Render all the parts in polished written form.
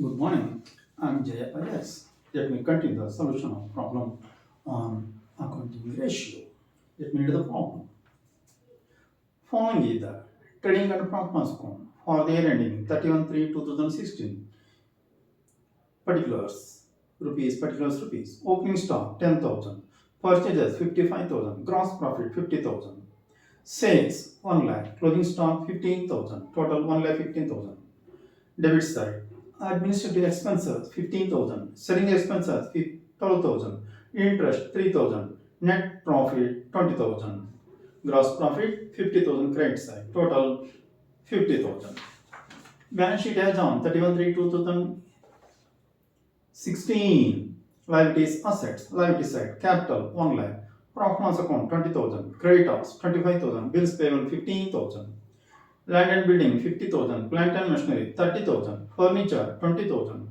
Good morning. I'm Jaya Yes. Let me continue the solution of problem on accounting ratio. Let me read the problem. Following is the trading and profit loss account for the year ending 31/3/2016. Particulars rupees. Opening stock 10,000. Purchases 55,000. Gross profit 50,000. Sales 1 lakh. Closing stock 15,000. Total 1 lakh 15,000. Debit side. Administrative expenses 15,000. Selling expenses 12,000. Interest 3,000. Net profit 20,000. Gross profit 50,000. Credit side. Total 50,000. Balance sheet as on 31/3/2016. Liabilities, assets. Liability side. Capital 1 lakh. Profit loss account 20,000. Creditors 25,000. Bills payable 15,000. Land and building 50,000, plant and machinery 30,000, furniture 20,000,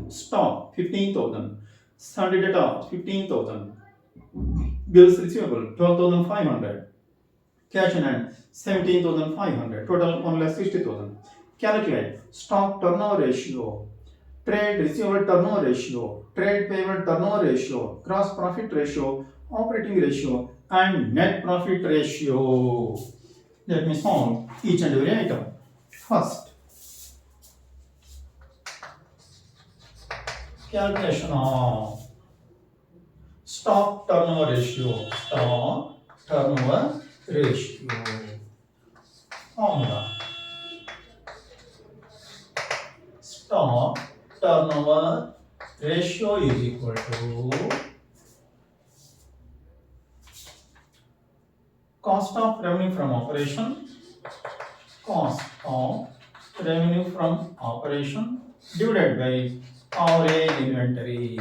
stock 15,000, sundry debtors 15,000, bills receivable 12,500, cash in hand 17,500, total 1,60,000. Calculate stock turnover ratio, trade receivable turnover ratio, trade payable turnover ratio, gross profit ratio, operating ratio, and net profit ratio. Let me solve each and every item. First, calculation of stock turnover ratio. Stock turnover ratio. Formula. Stock turnover ratio is equal to cost of revenue from operation. Cost of revenue from operation divided by average inventory.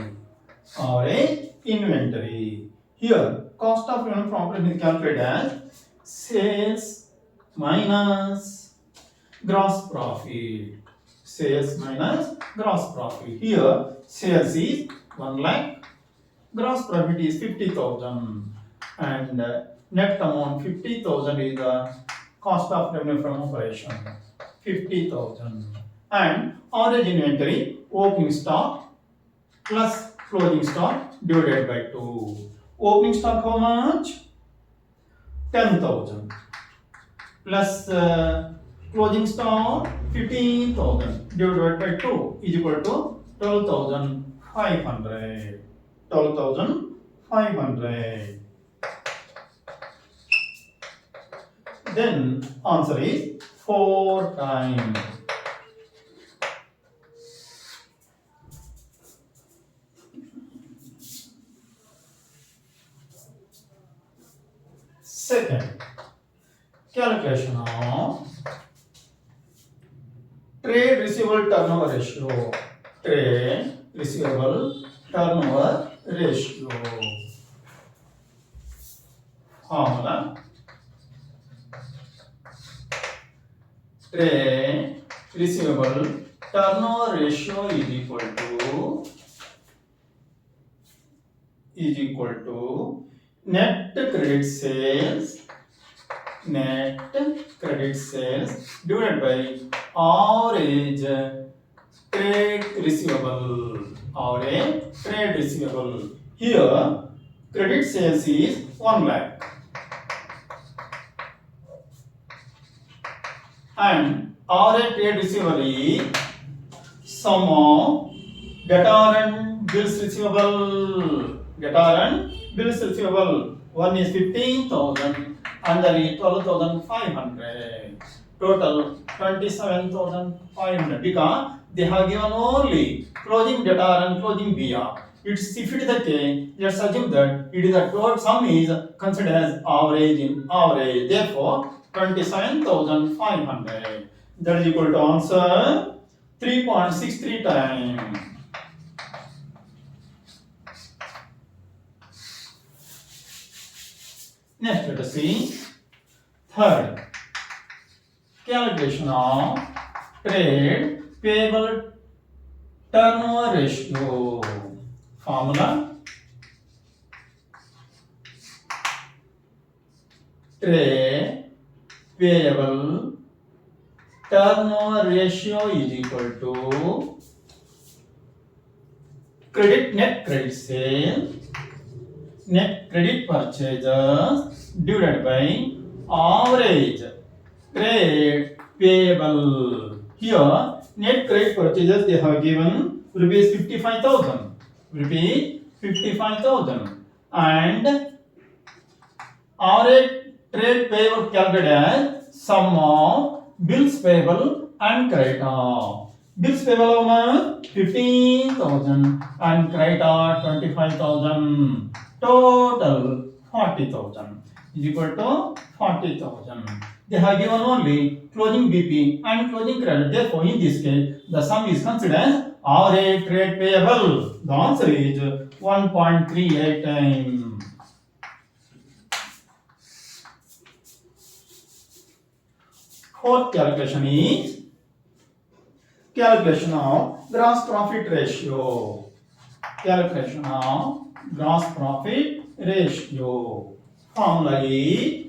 Average inventory. Here, cost of revenue from operation is calculated as sales minus gross profit. Sales minus gross profit. Here, sales is 1 lakh, gross profit is 50,000, and net amount 50,000 is the cost of revenue from operation. 50,000. And average inventory, opening stock plus closing stock divided by 2. Opening stock how much? 10,000 plus closing stock 15,000 divided by 2 is equal to 12,500. 12,500. Then answer is 4 times. Second, calculation of trade receivable turnover ratio. Trade receivable turnover ratio. Formula. Trade receivable turnover ratio is equal to net credit sales divided by average trade receivable. Average trade receivable. Here credit sales is 1 lakh and average trade receivable is sum of debtor and bills receivable. Debtor and bills receivable. One is 15,000, another is 12,500. Total 27,500 because they have given only closing debtor and closing BR. If it is the case, let's assume that it is the total sum is considered as average in average. Therefore, 27,500. That is equal to answer 3.63 times. Next, let us see. Third, calculation of trade payable turnover ratio. Formula. Trade payable turnover ratio is equal to net credit sale, net credit purchases divided by average trade payable. Here, net credit purchases they have given rupees 55,000. Rupees 55,000. And average trade payable calculated as sum of bills payable and creditor. Bills payable amount 15,000 and creditor 25,000. Total 40,000 is equal to 40,000. They have given only closing BP and closing credit. Therefore, in this case, the sum is considered as average trade payable. The answer is 1.38 times. Fourth calculation is calculation of gross profit ratio. Calculation of gross profit ratio. Formula is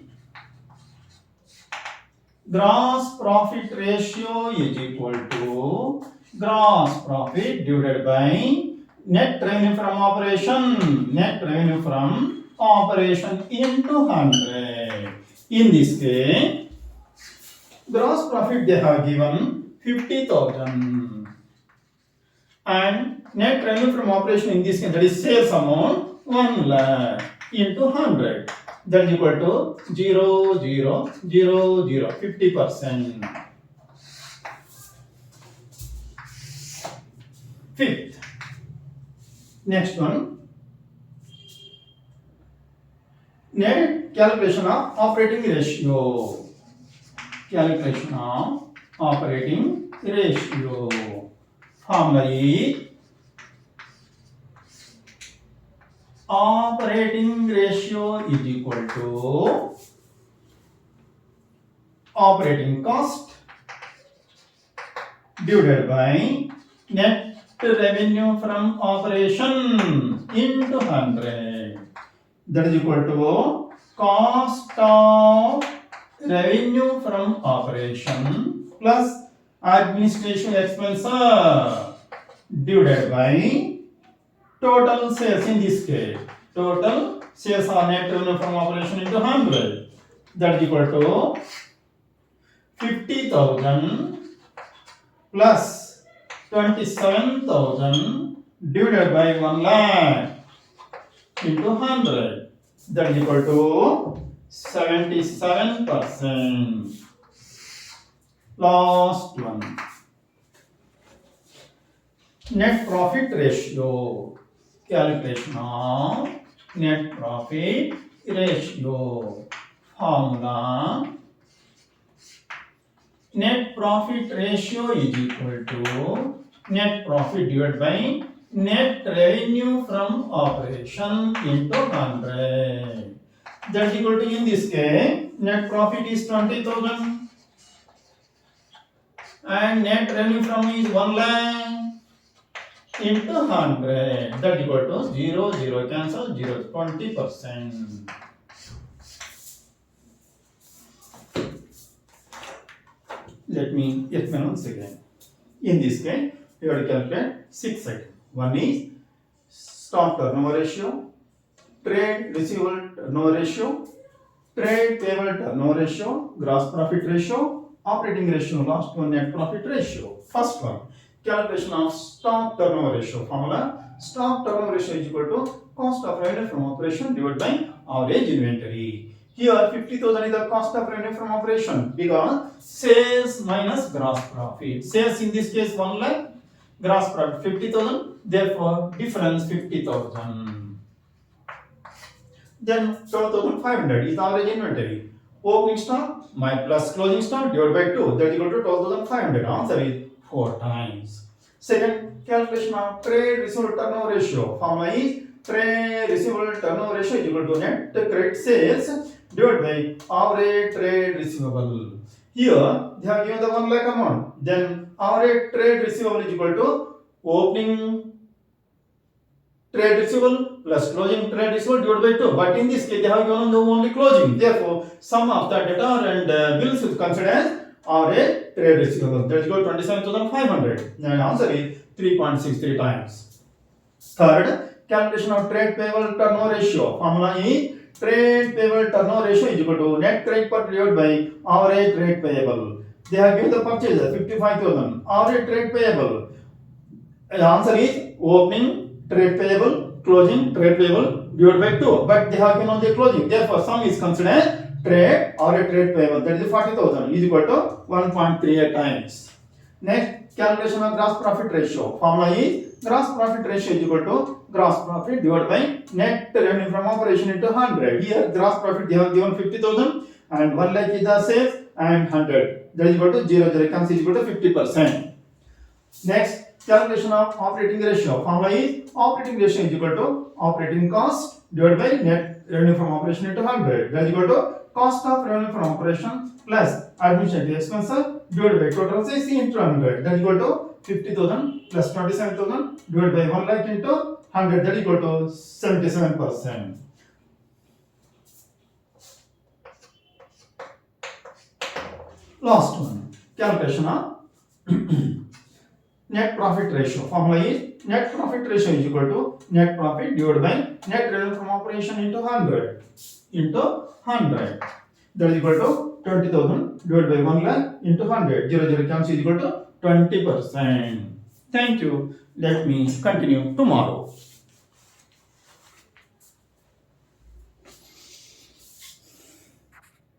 gross profit ratio is equal to gross profit divided by net revenue from operation. Net revenue from operation into 100. In this case, gross profit they have given 50,000 and net revenue from operation in this case, that is sales amount 1 lakh into 100, that is equal to 0, 0, 0, 0, 50%. Fifth, next one, net calculation of operating ratio. Calculation of operating ratio. Formula is operating ratio is equal to operating cost divided by net revenue from operation into 100. That is equal to cost of revenue from operation plus administration expense divided by total sales. In this case, total sales or net revenue from operation into 100, that is equal to 50,000 plus 27,000 divided by 1 lakh into 100, that is equal to 77%. Last one, net profit ratio. Calculation of net profit ratio. Formula, net profit ratio is equal to net profit divided by net revenue from operation into 100. That is equal to, in this case, net profit is 20,000 and net revenue from is 1 lakh into 100. That is equal to 0, 0 cancel, 0, 20%. Let me explain once again. In this case, we have to calculate 6 items. One is stock turnover ratio, trade receivable turnover ratio, trade payable turnover ratio, gross profit ratio, operating ratio, last one net profit ratio. First one, calculation of stock turnover ratio. Formula, stock turnover ratio is equal to cost of revenue from operation divided by average inventory. Here 50,000 is the cost of revenue from operation because sales minus gross profit. Sales in this case 1 lakh, gross profit 50,000, therefore difference 50,000. Then 12,500 is the average inventory. Opening stock plus closing stock divided by 2, that is equal to 12,500. Answer is 4 times. Second, calculation of trade receivable turnover ratio. Formula is trade receivable turnover ratio is equal to net credit sales divided by average trade receivable. Here they have given the 1 lakh amount. Then average trade receivable is equal to opening trade receivable plus closing trade receivable divided by 2. But in this case, they have given only closing. Therefore, sum of the debtor and bills is considered as or a trade receivable. That is equal to 27,500. And answer is 3.63 times. Third, calculation of trade payable turnover ratio. Formula is trade payable turnover ratio is equal to net trade per divided by average trade payable. They have given the purchases 55,000. Average trade payable. The answer is opening trade payable, closing trade payable divided by 2. But they have given only closing. Therefore, sum is considered trade or a trade payable. That is 40,000 is equal to 1.38 times. Next, calculation of gross profit ratio. Formula is gross profit ratio is equal to gross profit divided by net revenue from operation into 100. Here, gross profit they have given 50,000 and 1 lakh is the sales and 100. That is equal to 0. The recurrence is equal to 50%. Next, calculation of operating ratio. Formula is operating ratio is equal to operating cost divided by net revenue from operation into 100. That is equal to cost of revenue from operation plus administrative expenses divided by total sales into 100. That is equal to 50,000 plus 27,000 divided by 1 lakh into 100. That is equal to 77%. Last one, calculation of net profit ratio. Formula is net profit ratio is equal to net profit divided by net revenue from operation into 100 into 100. That is equal to 20,000 divided by 1 lakh into 100. 0 comes is equal to 20%. Thank you. Let me continue tomorrow.